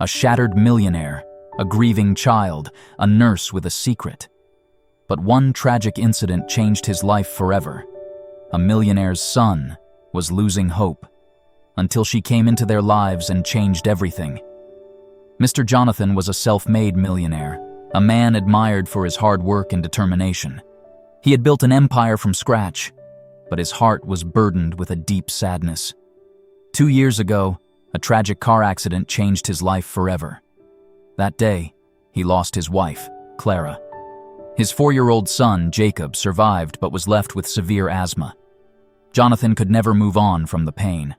a shattered millionaire, a grieving child, a nurse with a secret. But one tragic incident changed his life forever. A millionaire's son was losing hope, until she came into their lives and changed everything. Mr. Jonathan was a self-made millionaire, a man admired for his hard work and determination. He had built an empire from scratch, but his heart was burdened with a deep sadness. 2 years ago, a tragic car accident changed his life forever. That day, he lost his wife, Clara. His 4-year-old son, Jacob, survived but was left with severe asthma. Jonathan could never move on from the pain.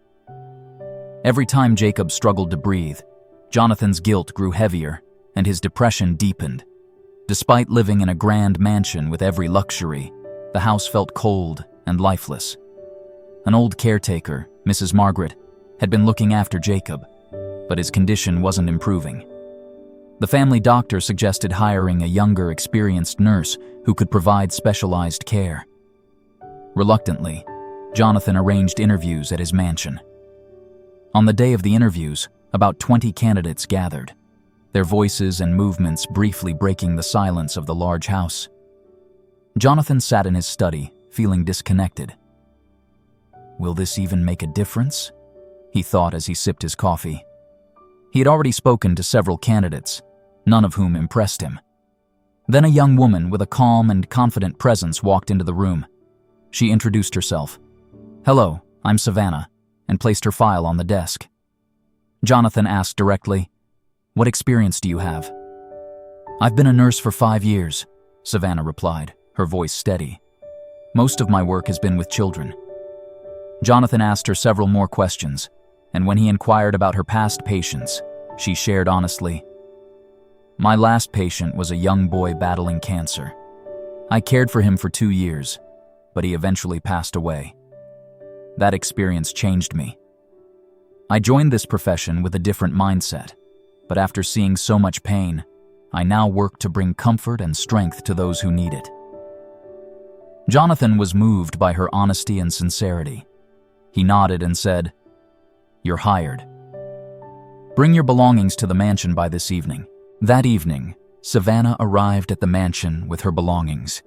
Every time Jacob struggled to breathe, Jonathan's guilt grew heavier and his depression deepened. Despite living in a grand mansion with every luxury, the house felt cold and lifeless. An old caretaker, Mrs. Margaret, had been looking after Jacob, but his condition wasn't improving. The family doctor suggested hiring a younger, experienced nurse who could provide specialized care. Reluctantly, Jonathan arranged interviews at his mansion. On the day of the interviews, about 20 candidates gathered, their voices and movements briefly breaking the silence of the large house. Jonathan sat in his study, feeling disconnected. Will this even make a difference? He thought as he sipped his coffee. He had already spoken to several candidates, none of whom impressed him. Then a young woman with a calm and confident presence walked into the room. She introduced herself. "Hello, I'm Savannah," and placed her file on the desk. Jonathan asked directly, "What experience do you have?" "I've been a nurse for 5 years," Savannah replied, her voice steady. "Most of my work has been with children." Jonathan asked her several more questions, and when he inquired about her past patients, she shared honestly, "My last patient was a young boy battling cancer. I cared for him for 2 years, but he eventually passed away. That experience changed me. I joined this profession with a different mindset, but after seeing so much pain, I now work to bring comfort and strength to those who need it." Jonathan was moved by her honesty and sincerity. He nodded and said, "You're hired. Bring your belongings to the mansion by this evening." That evening, Savannah arrived at the mansion with her belongings.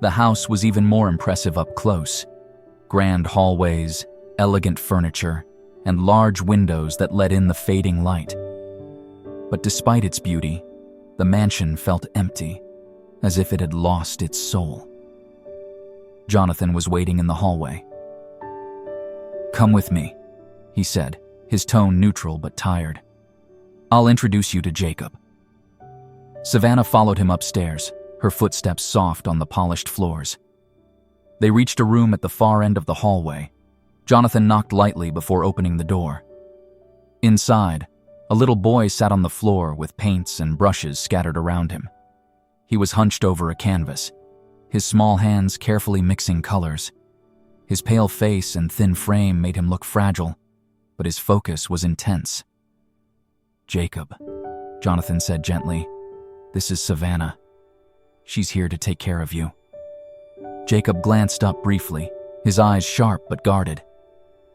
The house was even more impressive up close. Grand hallways, elegant furniture, and large windows that let in the fading light. But despite its beauty, the mansion felt empty, as if it had lost its soul. Jonathan was waiting in the hallway. "Come with me," he said, his tone neutral but tired. "I'll introduce you to Jacob." Savannah followed him upstairs, her footsteps soft on the polished floors. They reached a room at the far end of the hallway. Jonathan knocked lightly before opening the door. Inside, a little boy sat on the floor with paints and brushes scattered around him. He was hunched over a canvas, his small hands carefully mixing colors. His pale face and thin frame made him look fragile, but his focus was intense. "Jacob," Jonathan said gently, "this is Savannah. She's here to take care of you." Jacob glanced up briefly, his eyes sharp but guarded.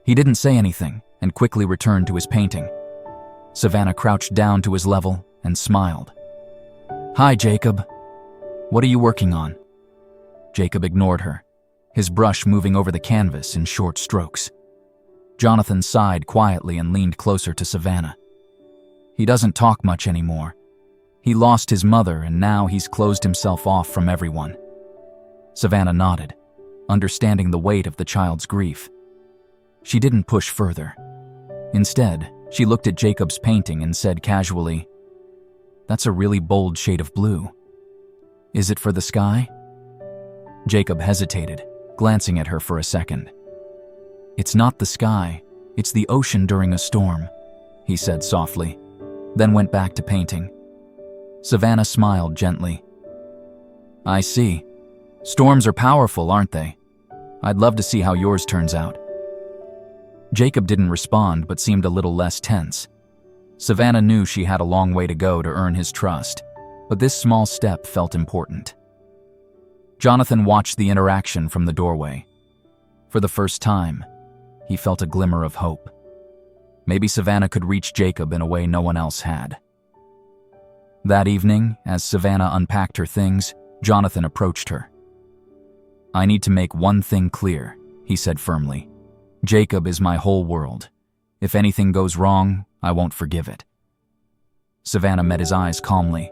He didn't say anything and quickly returned to his painting. Savannah crouched down to his level and smiled. "Hi, Jacob. What are you working on?" Jacob ignored her, his brush moving over the canvas in short strokes. Jonathan sighed quietly and leaned closer to Savannah. "He doesn't talk much anymore. He lost his mother and now he's closed himself off from everyone." Savannah nodded, understanding the weight of the child's grief. She didn't push further. Instead, she looked at Jacob's painting and said casually, "That's a really bold shade of blue. Is it for the sky?" Jacob hesitated, glancing at her for a second. "It's not the sky, it's the ocean during a storm," he said softly, then went back to painting. Savannah smiled gently. "I see. Storms are powerful, aren't they? I'd love to see how yours turns out." Jacob didn't respond but seemed a little less tense. Savannah knew she had a long way to go to earn his trust, but this small step felt important. Jonathan watched the interaction from the doorway. For the first time, he felt a glimmer of hope. Maybe Savannah could reach Jacob in a way no one else had. That evening, as Savannah unpacked her things, Jonathan approached her. "I need to make one thing clear," he said firmly. "Jacob is my whole world. If anything goes wrong, I won't forgive it." Savannah met his eyes calmly.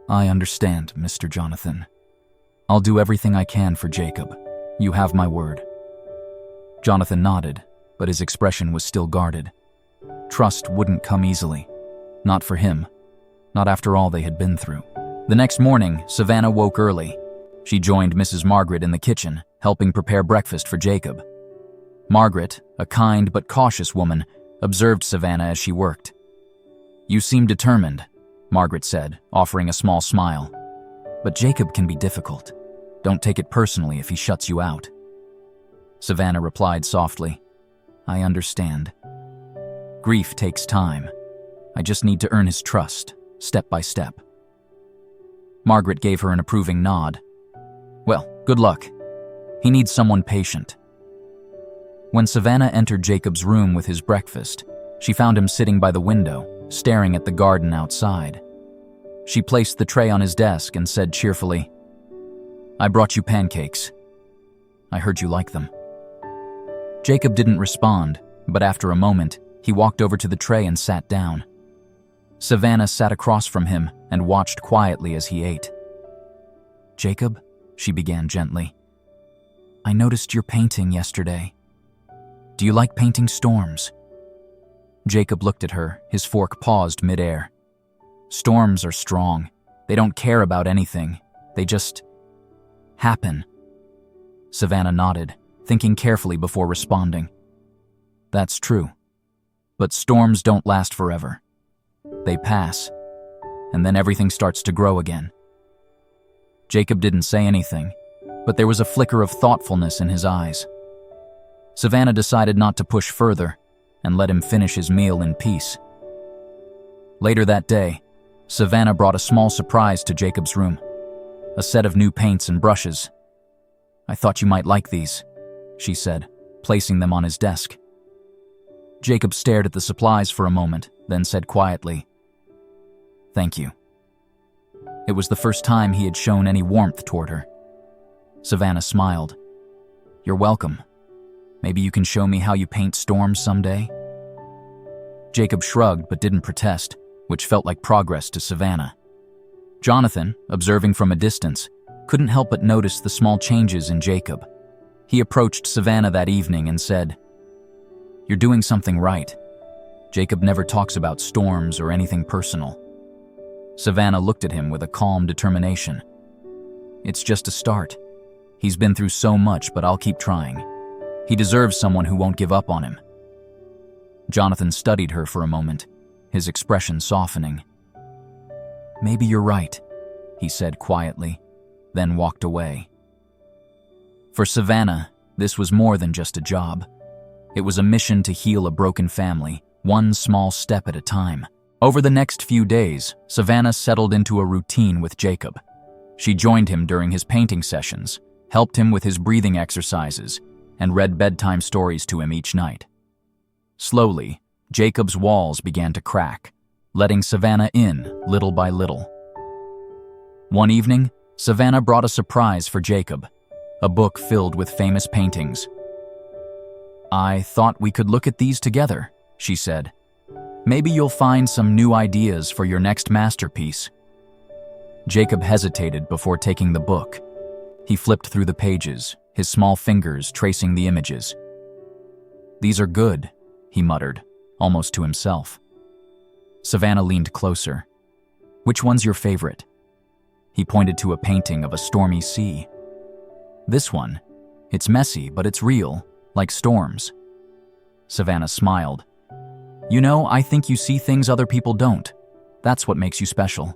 "I understand, Mr. Jonathan. I'll do everything I can for Jacob. You have my word." Jonathan nodded, but his expression was still guarded. Trust wouldn't come easily. Not for him. Not after all they had been through. The next morning, Savannah woke early. She joined Mrs. Margaret in the kitchen, helping prepare breakfast for Jacob. Margaret, a kind but cautious woman, observed Savannah as she worked. "You seem determined," Margaret said, offering a small smile. "But Jacob can be difficult. Don't take it personally if he shuts you out." Savannah replied softly, "I understand. Grief takes time. I just need to earn his trust, step by step." Margaret gave her an approving nod. "Well, good luck. He needs someone patient." When Savannah entered Jacob's room with his breakfast, she found him sitting by the window, staring at the garden outside. She placed the tray on his desk and said cheerfully, "I brought you pancakes. I heard you like them." Jacob didn't respond, but after a moment, he walked over to the tray and sat down. Savannah sat across from him and watched quietly as he ate. "Jacob," she began gently, "I noticed your painting yesterday. Do you like painting storms?" Jacob looked at her, his fork paused midair. "Storms are strong. They don't care about anything. They just happen." Savannah nodded, thinking carefully before responding. "That's true. But storms don't last forever. They pass, and then everything starts to grow again." Jacob didn't say anything, but there was a flicker of thoughtfulness in his eyes. Savannah decided not to push further and let him finish his meal in peace. Later that day, Savannah brought a small surprise to Jacob's room, a set of new paints and brushes. "I thought you might like these," she said, placing them on his desk. Jacob stared at the supplies for a moment, then said quietly, "Thank you." It was the first time he had shown any warmth toward her. Savannah smiled. "You're welcome. Maybe you can show me how you paint storms someday?" Jacob shrugged but didn't protest, which felt like progress to Savannah. Jonathan, observing from a distance, couldn't help but notice the small changes in Jacob. He approached Savannah that evening and said, "You're doing something right. Jacob never talks about storms or anything personal." Savannah looked at him with a calm determination. "It's just a start. He's been through so much, but I'll keep trying. He deserves someone who won't give up on him." Jonathan studied her for a moment, his expression softening. "Maybe you're right," he said quietly, then walked away. For Savannah, this was more than just a job. It was a mission to heal a broken family, one small step at a time. Over the next few days, Savannah settled into a routine with Jacob. She joined him during his painting sessions, helped him with his breathing exercises, and read bedtime stories to him each night. Slowly, Jacob's walls began to crack, letting Savannah in little by little. One evening, Savannah brought a surprise for Jacob, a book filled with famous paintings. "I thought we could look at these together," she said. "Maybe you'll find some new ideas for your next masterpiece." Jacob hesitated before taking the book. He flipped through the pages, his small fingers tracing the images. "These are good," he muttered, almost to himself. Savannah leaned closer. "Which one's your favorite?" He pointed to a painting of a stormy sea. "This one. It's messy, but it's real, like storms." Savannah smiled. "You know, I think you see things other people don't. That's what makes you special."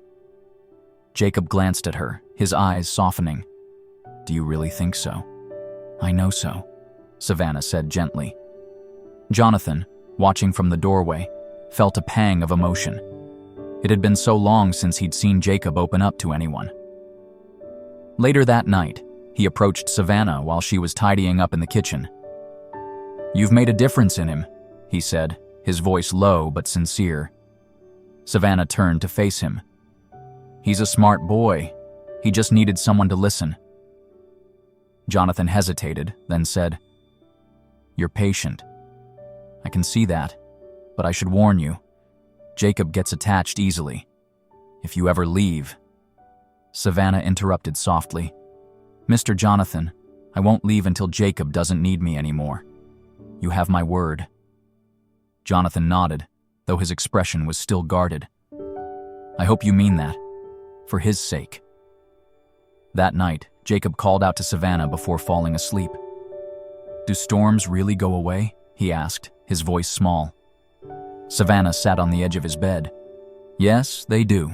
Jacob glanced at her, his eyes softening. "Do you really think so?" "I know so," Savannah said gently. Jonathan, watching from the doorway, felt a pang of emotion. It had been so long since he'd seen Jacob open up to anyone. Later that night, he approached Savannah while she was tidying up in the kitchen. "You've made a difference in him," he said, his voice low but sincere. Savannah turned to face him. "He's a smart boy. He just needed someone to listen." Jonathan hesitated, then said, "You're patient. I can see that, but I should warn you. Jacob gets attached easily. If you ever leave—" Savannah interrupted softly. "Mr. Jonathan, I won't leave until Jacob doesn't need me anymore. You have my word." Jonathan nodded, though his expression was still guarded. "I hope you mean that, for his sake." That night, Jacob called out to Savannah before falling asleep. "Do storms really go away?" he asked, his voice small. Savannah sat on the edge of his bed. "Yes, they do.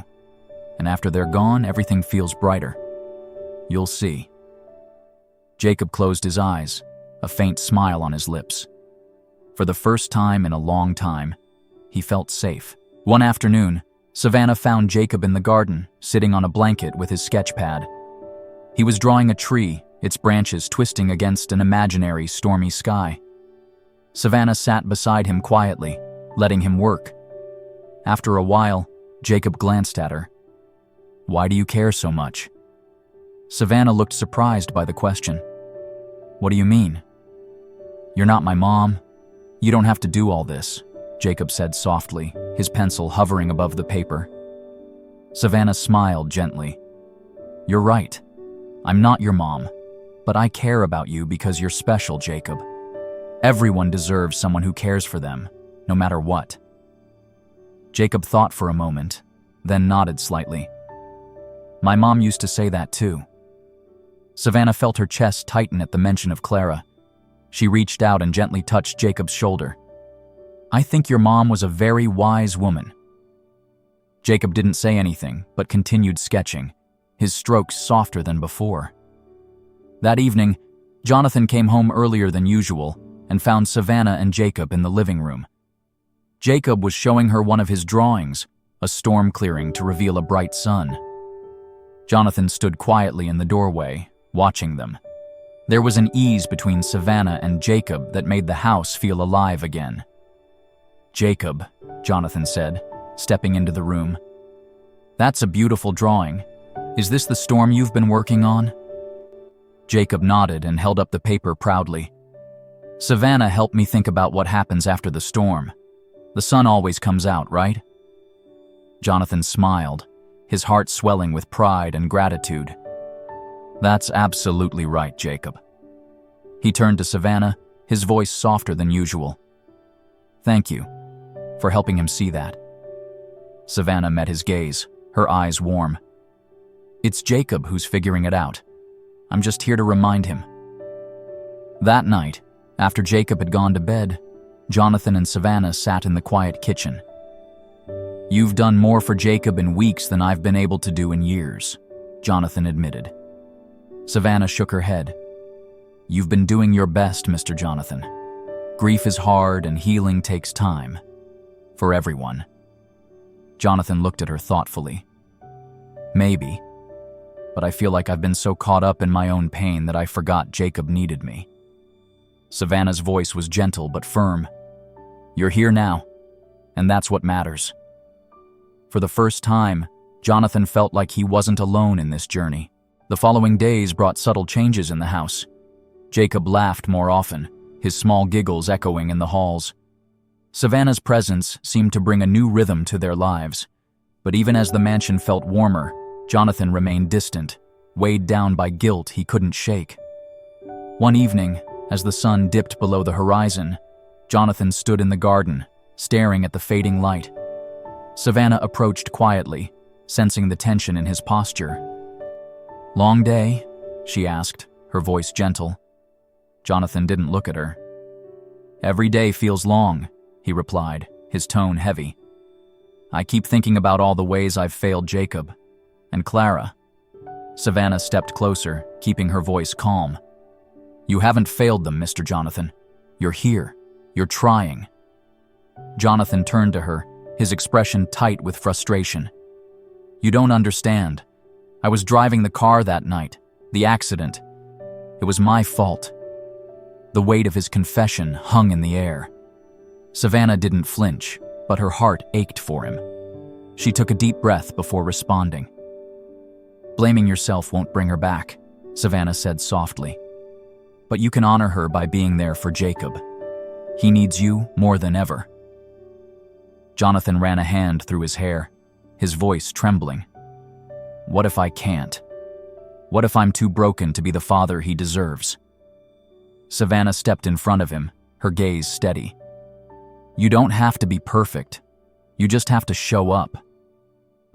And after they're gone, everything feels brighter. You'll see." Jacob closed his eyes, a faint smile on his lips. For the first time in a long time, he felt safe. One afternoon, Savannah found Jacob in the garden, sitting on a blanket with his sketch pad. He was drawing a tree, its branches twisting against an imaginary stormy sky. Savannah sat beside him quietly, letting him work. After a while, Jacob glanced at her. "Why do you care so much?" Savannah looked surprised by the question. "What do you mean?" "You're not my mom. You don't have to do all this," Jacob said softly, his pencil hovering above the paper. Savannah smiled gently. "You're right. I'm not your mom, but I care about you because you're special, Jacob. Everyone deserves someone who cares for them, no matter what." Jacob thought for a moment, then nodded slightly. "My mom used to say that too." Savannah felt her chest tighten at the mention of Clara. She reached out and gently touched Jacob's shoulder. "I think your mom was a very wise woman." Jacob didn't say anything, but continued sketching, his strokes softer than before. That evening, Jonathan came home earlier than usual and found Savannah and Jacob in the living room. Jacob was showing her one of his drawings, a storm clearing to reveal a bright sun. Jonathan stood quietly in the doorway, watching them. There was an ease between Savannah and Jacob that made the house feel alive again. "Jacob," Jonathan said, stepping into the room. "That's a beautiful drawing. Is this the storm you've been working on?" Jacob nodded and held up the paper proudly. "Savannah helped me think about what happens after the storm. The sun always comes out, right?" Jonathan smiled, his heart swelling with pride and gratitude. "That's absolutely right, Jacob." He turned to Savannah, his voice softer than usual. "Thank you for helping him see that." Savannah met his gaze, her eyes warm. "It's Jacob who's figuring it out. I'm just here to remind him." That night, after Jacob had gone to bed, Jonathan and Savannah sat in the quiet kitchen. "You've done more for Jacob in weeks than I've been able to do in years," Jonathan admitted. Savannah shook her head. "You've been doing your best, Mr. Jonathan. Grief is hard and healing takes time. For everyone." Jonathan looked at her thoughtfully. "Maybe, but I feel like I've been so caught up in my own pain that I forgot Jacob needed me." Savannah's voice was gentle but firm. "You're here now, and that's what matters." For the first time, Jonathan felt like he wasn't alone in this journey. The following days brought subtle changes in the house. Jacob laughed more often, his small giggles echoing in the halls. Savannah's presence seemed to bring a new rhythm to their lives. But even as the mansion felt warmer, Jonathan remained distant, weighed down by guilt he couldn't shake. One evening, as the sun dipped below the horizon, Jonathan stood in the garden, staring at the fading light. Savannah approached quietly, sensing the tension in his posture. "Long day?" she asked, her voice gentle. Jonathan didn't look at her. "Every day feels long," he replied, his tone heavy. "I keep thinking about all the ways I've failed Jacob. And Clara." Savannah stepped closer, keeping her voice calm. "You haven't failed them, Mr. Jonathan. You're here. You're trying." Jonathan turned to her, his expression tight with frustration. "You don't understand. I was driving the car that night, the accident. It was my fault." The weight of his confession hung in the air. Savannah didn't flinch, but her heart ached for him. She took a deep breath before responding. "Blaming yourself won't bring her back," Savannah said softly. "But you can honor her by being there for Jacob. He needs you more than ever." Jonathan ran a hand through his hair, his voice trembling. "What if I can't? What if I'm too broken to be the father he deserves?" Savannah stepped in front of him, her gaze steady. "You don't have to be perfect. You just have to show up.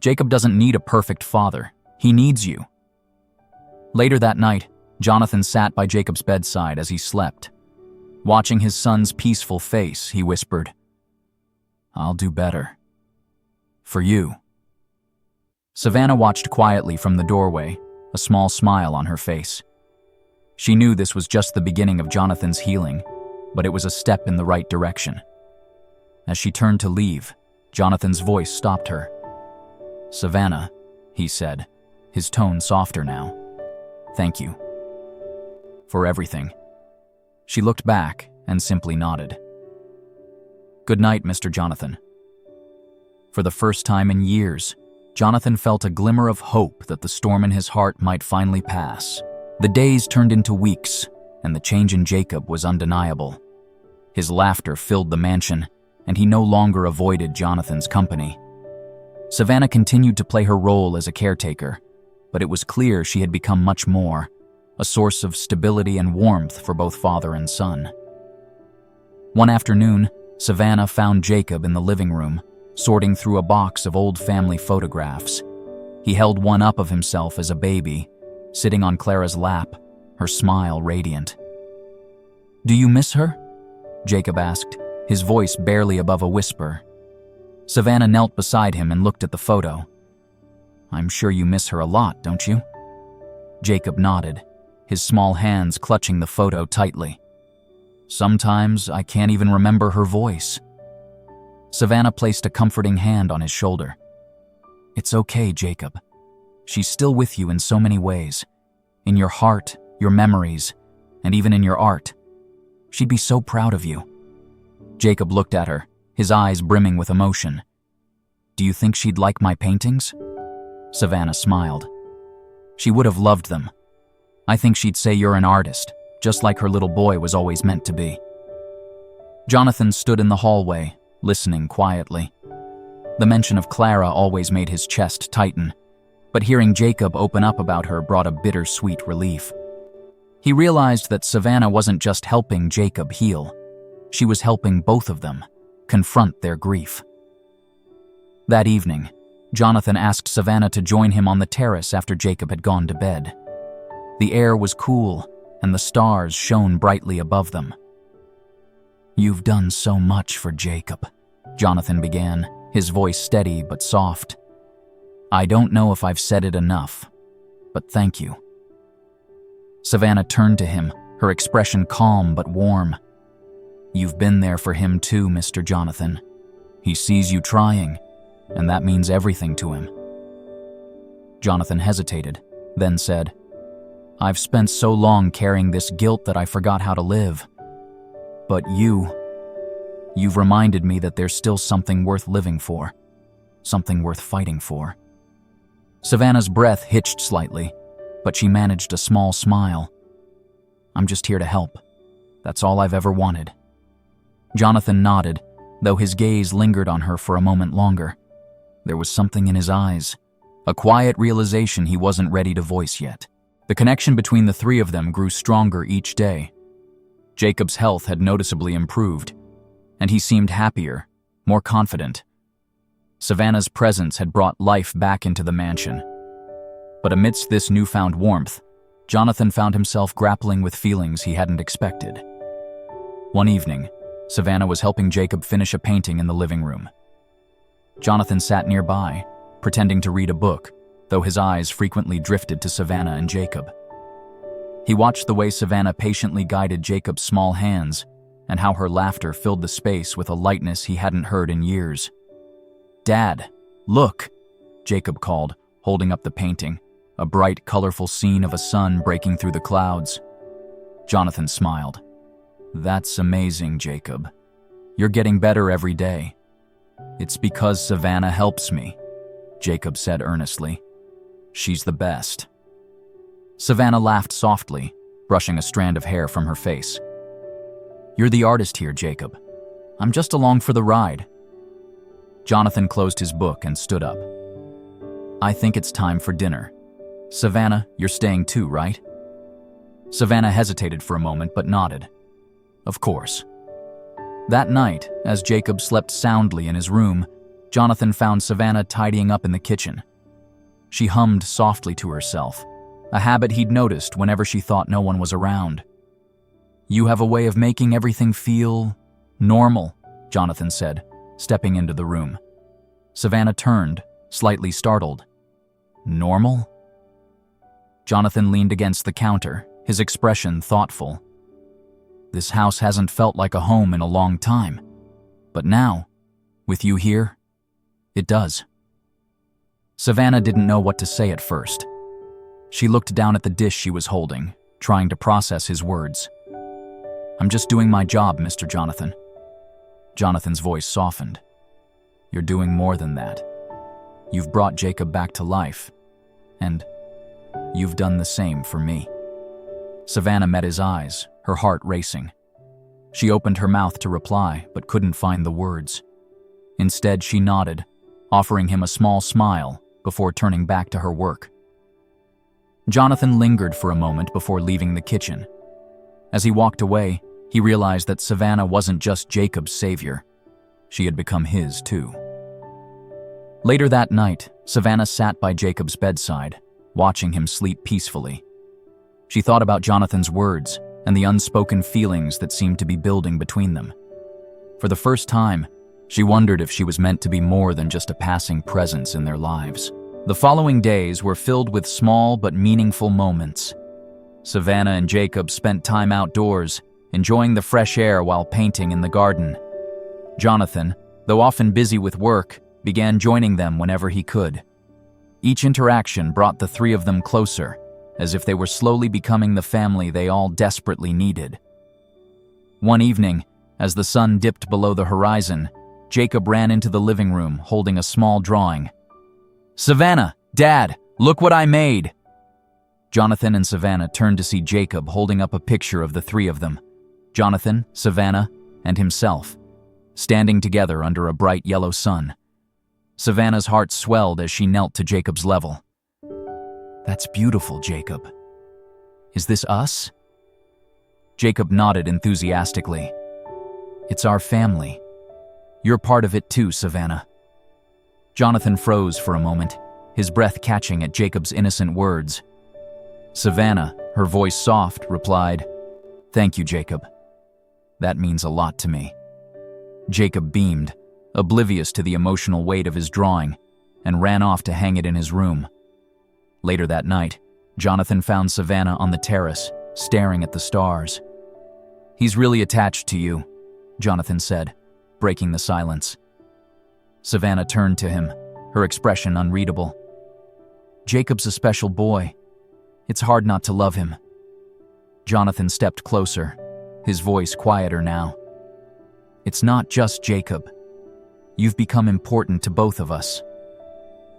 Jacob doesn't need a perfect father. He needs you." Later that night, Jonathan sat by Jacob's bedside as he slept. Watching his son's peaceful face, he whispered, "I'll do better. For you." Savannah watched quietly from the doorway, a small smile on her face. She knew this was just the beginning of Jonathan's healing, but it was a step in the right direction. As she turned to leave, Jonathan's voice stopped her. "Savannah," he said, his tone softer now. "Thank you. For everything." She looked back and simply nodded. "Good night, Mr. Jonathan." For the first time in years, Jonathan felt a glimmer of hope that the storm in his heart might finally pass. The days turned into weeks, and the change in Jacob was undeniable. His laughter filled the mansion, and he no longer avoided Jonathan's company. Savannah continued to play her role as a caretaker, but it was clear she had become much more, a source of stability and warmth for both father and son. One afternoon, Savannah found Jacob in the living room, sorting through a box of old family photographs. He held one up of himself as a baby, sitting on Clara's lap, her smile radiant. "Do you miss her?" Jacob asked, his voice barely above a whisper. Savannah knelt beside him and looked at the photo. "I'm sure you miss her a lot, don't you?" Jacob nodded, his small hands clutching the photo tightly. "Sometimes I can't even remember her voice." Savannah placed a comforting hand on his shoulder. "It's okay, Jacob. She's still with you in so many ways. In your heart, your memories, and even in your art. She'd be so proud of you." Jacob looked at her, his eyes brimming with emotion. "Do you think she'd like my paintings?" Savannah smiled. "She would have loved them. I think she'd say you're an artist, just like her little boy was always meant to be." Jonathan stood in the hallway, listening quietly. The mention of Clara always made his chest tighten, but hearing Jacob open up about her brought a bittersweet relief. He realized that Savannah wasn't just helping Jacob heal. She was helping both of them confront their grief. That evening, Jonathan asked Savannah to join him on the terrace after Jacob had gone to bed. The air was cool, and the stars shone brightly above them. "You've done so much for Jacob," Jonathan began, his voice steady but soft. "I don't know if I've said it enough, but thank you." Savannah turned to him, her expression calm but warm. "You've been there for him too, Mr. Jonathan. He sees you trying, and that means everything to him." Jonathan hesitated, then said, "I've spent so long carrying this guilt that I forgot how to live. But you've reminded me that there's still something worth living for, something worth fighting for." Savannah's breath hitched slightly, but she managed a small smile. "I'm just here to help. That's all I've ever wanted." Jonathan nodded, though his gaze lingered on her for a moment longer. There was something in his eyes, a quiet realization he wasn't ready to voice yet. The connection between the three of them grew stronger each day. Jacob's health had noticeably improved, and he seemed happier, more confident. Savannah's presence had brought life back into the mansion. But amidst this newfound warmth, Jonathan found himself grappling with feelings he hadn't expected. One evening, Savannah was helping Jacob finish a painting in the living room. Jonathan sat nearby, pretending to read a book, though his eyes frequently drifted to Savannah and Jacob. He watched the way Savannah patiently guided Jacob's small hands, and how her laughter filled the space with a lightness he hadn't heard in years. "Dad, look," Jacob called, holding up the painting, a bright, colorful scene of a sun breaking through the clouds. Jonathan smiled. "That's amazing, Jacob. You're getting better every day. It's because Savannah helps me, Jacob said earnestly. She's the best. Savannah laughed softly, brushing a strand of hair from her face. You're the artist here, Jacob. I'm just along for the ride. Jonathan closed his book and stood up. I think it's time for dinner. Savannah, you're staying too, right? Savannah hesitated for a moment but nodded. Of course. That night, as Jacob slept soundly in his room, Jonathan found Savannah tidying up in the kitchen. She hummed softly to herself, a habit he'd noticed whenever she thought no one was around. You have a way of making everything feel normal, Jonathan said, stepping into the room. Savannah turned, slightly startled. Normal? Jonathan leaned against the counter, his expression thoughtful. This house hasn't felt like a home in a long time. But now, with you here, it does. Savannah didn't know what to say at first. She looked down at the dish she was holding, trying to process his words. I'm just doing my job, Mr. Jonathan. Jonathan's voice softened. You're doing more than that. You've brought Jacob back to life, and you've done the same for me. Savannah met his eyes, her heart racing. She opened her mouth to reply, but couldn't find the words. Instead, she nodded, offering him a small smile before turning back to her work. Jonathan lingered for a moment before leaving the kitchen. As he walked away, he realized that Savannah wasn't just Jacob's savior. She had become his, too. Later that night, Savannah sat by Jacob's bedside, watching him sleep peacefully. She thought about Jonathan's words and the unspoken feelings that seemed to be building between them. For the first time, she wondered if she was meant to be more than just a passing presence in their lives. The following days were filled with small but meaningful moments. Savannah and Jacob spent time outdoors, enjoying the fresh air while painting in the garden. Jonathan, though often busy with work, began joining them whenever he could. Each interaction brought the three of them closer, as if they were slowly becoming the family they all desperately needed. One evening, as the sun dipped below the horizon, Jacob ran into the living room holding a small drawing. Savannah, Dad, look what I made! Jonathan and Savannah turned to see Jacob holding up a picture of the three of them, Jonathan, Savannah, and himself, standing together under a bright yellow sun. Savannah's heart swelled as she knelt to Jacob's level. That's beautiful, Jacob. Is this us? Jacob nodded enthusiastically. It's our family. You're part of it too, Savannah. Jonathan froze for a moment, his breath catching at Jacob's innocent words. Savannah, her voice soft, replied, Thank you, Jacob. That means a lot to me. Jacob beamed, oblivious to the emotional weight of his drawing, and ran off to hang it in his room. Later that night, Jonathan found Savannah on the terrace, staring at the stars. He's really attached to you, Jonathan said, breaking the silence. Savannah turned to him, her expression unreadable. Jacob's a special boy. It's hard not to love him. Jonathan stepped closer, his voice quieter now. It's not just Jacob. You've become important to both of us.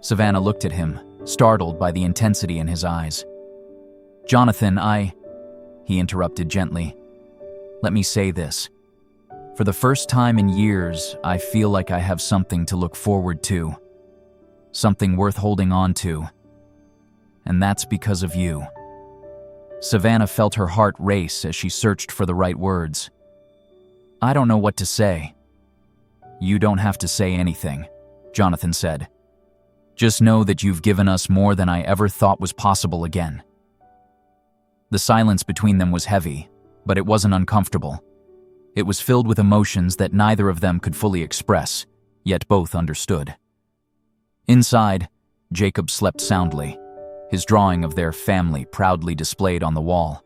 Savannah looked at him, startled by the intensity in his eyes. Jonathan, he interrupted gently. Let me say this. For the first time in years, I feel like I have something to look forward to. Something worth holding on to. And that's because of you. Savannah felt her heart race as she searched for the right words. I don't know what to say. You don't have to say anything, Jonathan said. Just know that you've given us more than I ever thought was possible again. The silence between them was heavy, but it wasn't uncomfortable. It was filled with emotions that neither of them could fully express, yet both understood. Inside, Jacob slept soundly, his drawing of their family proudly displayed on the wall.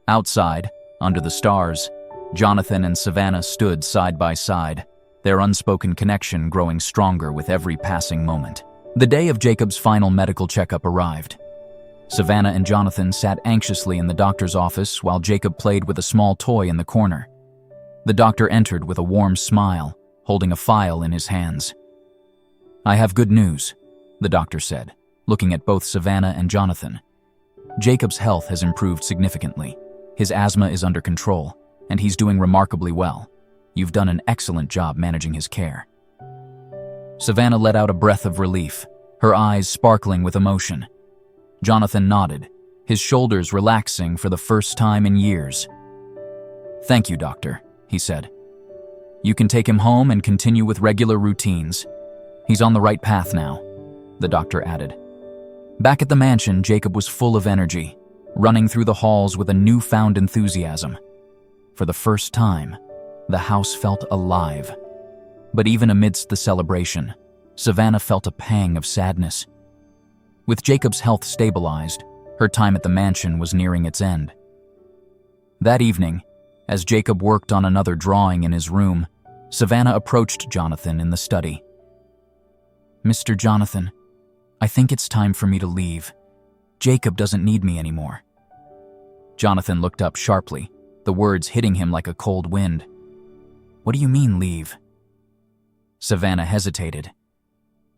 Outside, under the stars, Jonathan and Savannah stood side by side, their unspoken connection growing stronger with every passing moment. The day of Jacob's final medical checkup arrived. Savannah and Jonathan sat anxiously in the doctor's office while Jacob played with a small toy in the corner. The doctor entered with a warm smile, holding a file in his hands. "I have good news," the doctor said, looking at both Savannah and Jonathan. "Jacob's health has improved significantly. His asthma is under control, and he's doing remarkably well. You've done an excellent job managing his care." Savannah let out a breath of relief, her eyes sparkling with emotion. Jonathan nodded, his shoulders relaxing for the first time in years. "Thank you, doctor," he said. "You can take him home and continue with regular routines. He's on the right path now," the doctor added. Back at the mansion, Jacob was full of energy, running through the halls with a newfound enthusiasm. For the first time, the house felt alive. But even amidst the celebration, Savannah felt a pang of sadness. With Jacob's health stabilized, her time at the mansion was nearing its end. That evening, as Jacob worked on another drawing in his room, Savannah approached Jonathan in the study. "Mr. Jonathan, I think it's time for me to leave. Jacob doesn't need me anymore." Jonathan looked up sharply, the words hitting him like a cold wind. "What do you mean, leave?" Savannah hesitated.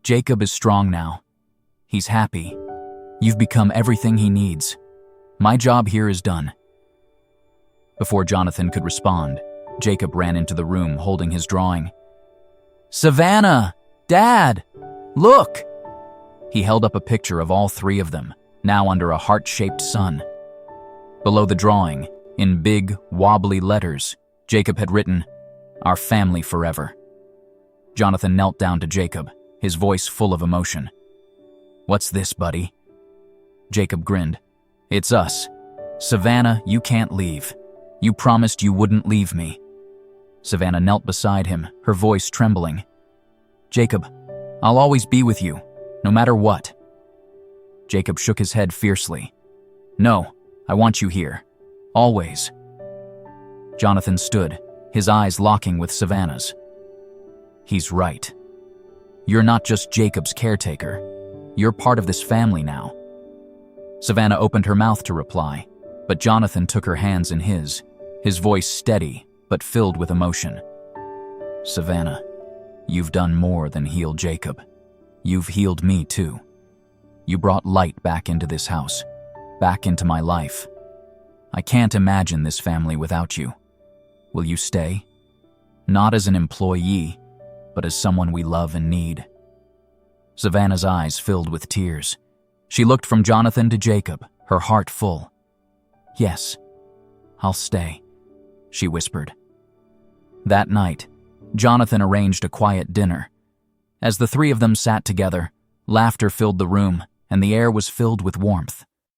"Jacob is strong now. He's happy. You've become everything he needs. My job here is done." Before Jonathan could respond, Jacob ran into the room holding his drawing. "Savannah! Dad! Look!" He held up a picture of all three of them, now under a heart-shaped sun. Below the drawing, in big, wobbly letters, Jacob had written, "Our family forever." Jonathan knelt down to Jacob, his voice full of emotion. "What's this, buddy?" Jacob grinned. "It's us. Savannah, you can't leave. You promised you wouldn't leave me." Savannah knelt beside him, her voice trembling. "Jacob, I'll always be with you, no matter what." Jacob shook his head fiercely. "No, I want you here. Always." Jonathan stood, his eyes locking with Savannah's. "He's right. You're not just Jacob's caretaker. You're part of this family now." Savannah opened her mouth to reply, but Jonathan took her hands in his voice steady but filled with emotion. "Savannah, you've done more than heal Jacob. You've healed me too. You brought light back into this house, back into my life. I can't imagine this family without you. Will you stay? Not as an employee, but as someone we love and need." Savannah's eyes filled with tears. She looked from Jonathan to Jacob, her heart full. "Yes, I'll stay," she whispered. That night, Jonathan arranged a quiet dinner. As the three of them sat together, laughter filled the room, and the air was filled with warmth.